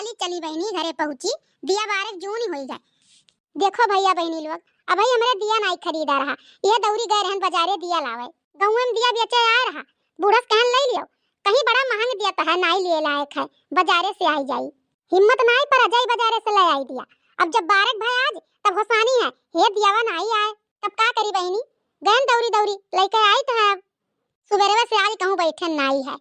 हाली चली बहनी घरे पहुंची, दिया बारक जून ही हो जाए। देखो भैया बहनी लोग, अब भाई हमारे दिया नहीं खरीदा रहा, ये दौरी गए रहन बाजारे दिया लावे, गाँव में दिया बेचे आ रहा, बूढ़स कहन ले लियो, कहीं बड़ा महंग दिया तो है नहीं लिए लायक है, बाजारे से आई जाई, हिम्मत नहीं पर जाई बाजारे से ले आई दिया। अब जब बारक भाई आज तब होसानी है, हे दियावा नहीं आए तब का करी बहनी, गहन दौरी दौरी लेके आई तो है। सुबेरे से आज कहूँ बैठन नहीं है,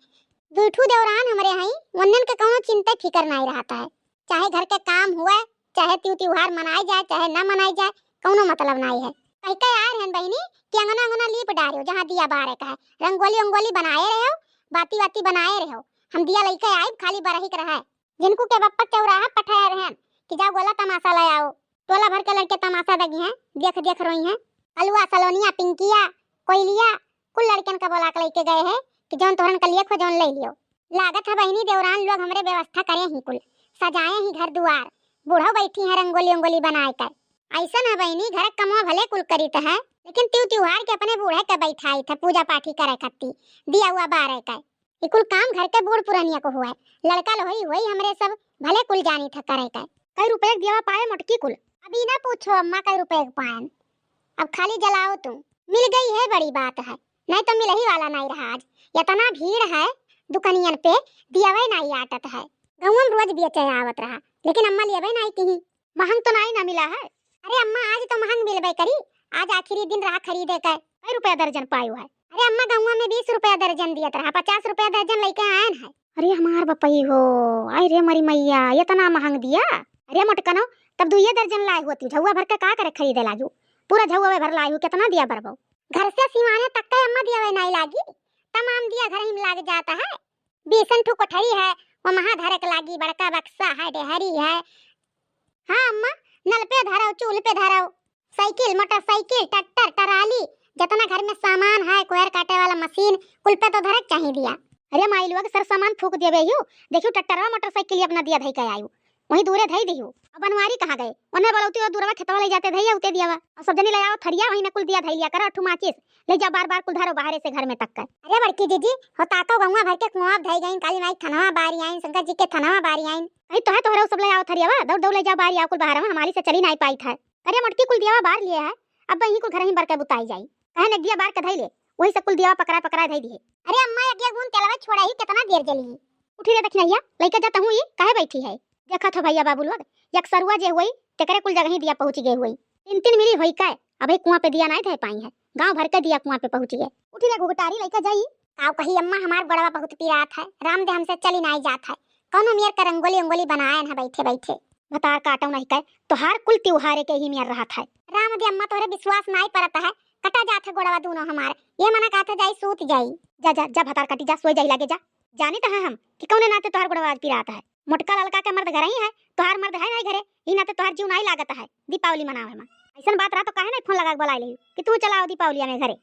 दूठू देवरान हमारे हई वन्नन के कहूँ चिंता फिकर नहीं रहता है, चाहे घर के काम हुए, चाहे त्योहार मनाई जाए चाहे न मनाई जाए, कौनो मतलब नहीं है। कहीं कहीं आ रहन बहनी कि अंगना अंगना लीप डारियो जहाँ दिया बारे का है, रंगोली अंगोली बनाए रहो, बाती बाती बनाए रहो, हम दिया लेके आए खाली बरही कर रहा है। जिनको के बप्पा चौराहा पठाया रहन कि जाओ गोला तमाशा ले आओ, टोला भर के लड़के तमाशा दगी हैं, देख देख रही हैं, अलुआ सलोनिया पिंकिया कोयलिया कुल लड़कन का बोला के लेके गए हैं कि जौन तोहरन का लिए खो जौन ले लियो। लागत है बहनी देवरान लोग हमरे व्यवस्था करे ही कुल, सजाए ही घर दुआर, बूढ़ा बैठी है रंगोली अंगोली बनाए कर। ऐसा ना बहनी घर कमवा भले कुल करीत है, लेकिन त्योहार के अपने बूढ़े के बैठाई था पूजा पाठी करे खाती, दिया हुआ बारह का ये कुल काम घर के बूढ़ पुरानिया को हुआ है, लड़का लोही वही हमरे सब भले कुल जानी था करे का। कई रुपए दिया पाए मोटकी कुल, अभी ना पूछो अम्मा कई रुपए पाए, अब खाली जलाओ तुम, मिल गई है बड़ी बात है, नहीं तो मिल ही वाला नहीं रहा। आज इतना भीड़ है दुकानियन पे, दियावे नहीं आटत है, गाँव में रोज बेचे आवत रहा, लेकिन अम्मा लियावे नहीं कहीं, महंग तो नहीं ना मिला है। अरे अम्मा आज तो महंग मिलबे करी, आज आखिरी दिन रहा खरीदे का, कई रुपया दर्जन पायो है। अरे अम्मा गाँव में 20 रुपया दर्जन दिया रहा, 50 रुपया दर्जन लेके आए हैं। अरे हमार बपई हो, अरे मरी मैया इतना महंग दिया। अरे मोटकनो तब 2 दर्जन लाई होती, झुआ भर के का करे खरीदे लाजू, पूरा झुआ भर लाई हो, कितना दिया बरबो, घर से सिवाने तक का अम्मा दिया नहीं लागी, तमाम दिया घर ही में लाग जाता है। बेसन ठू कोठरी है, वो महाधारक लागी, बड़का बक्सा है, डेहरी है। हाँ अम्मा नल पे धराओ, चूल्हे पे धराओ, साइकिल मोटरसाइकिल ट्रैक्टर टराली जितना घर में सामान है, कोयर काटे वाला मशीन कुल पे तो धरक चाहिए दिया। अरे माई लोग सर सामान फूक देवे यू, देखियो ट्रैक्टर मोटरसाइकिल अपना दिया धई के आयु, वही दूरे धई दियो। अब बनवारी कहाँ गए, उन्हें बोलती और दूरवा खेतवा ले जाते धैया उते दियावा, और सब जनी ले आओ थरिया वही न कुल दिया धई लिया कर, अठू माचिस ले जा बार बार कुल धारो बाहर से घर में तक कर। अरे बड़की दीदी होता तो गंगा भर के कुआं धई गईन, काली माई थनवा बारी आईन, शंकर जी के थनवा बारी आईन, अरे तो है तोहरा सब ले आओ थरियावा, दौड़ दौड़ ले जा बारी आओ कुल बाहर में, हमारी से चली नहीं पाई था। अरे मटकी कुल दियावा बाहर लिए है, अब वही कुल घर ही बर के बुताई जाई, कहे न दिया बार के धई ले, वही सब कुल दिया पकड़ा पकड़ा धई दिए। अरे अम्मा अगिया गुन तेलवा छोड़ा ही कितना देर जली, उठी रे दखनैया लेके जाता हूं, ये काहे बैठी है, देखा था भैया बाबू लोग एक सरुआ जे हुई तेकरे कुल जगह ही दिया पहुंच गए हुई, 3 मिली हुई का, अबे कुआं पे दिया नहीं थे पाई है, गांव भर के दिया कुआं पे पहुंच गए। उठी रे घुघटारी लेके जाई, काव कही अम्मा हमार बड़वा बहुत पीरात है, राम दे हमसे चली नहीं जात है, कौनो मेर का रंगोली अंगोली बनाए न बैठे बैठे, भतार काटो नहीं कह तो हर कुल त्योहारे के ही मेर रहा था। राम दे अम्मा तोरे विश्वास नहीं परता है, कटा जात है गोड़वा दोनों हमार, ये मना कहता जाई सूत जाई, जा जा जा भतार काटी जा, सोई जाई लागे जा, जाने तो है हम कि कौने नाते तोहर गोड़वा पीरात है, मोटका ललका के मर्द घर ही है, तोहार मर्द है नहीं घरे, ई नाते तोहार जीव नहीं लागत है दीपावली मनावे में। ऐसन बात रहा तो काहे नहीं फोन लगा के बुला ले कि तू चलाओ दीपावली में घरे।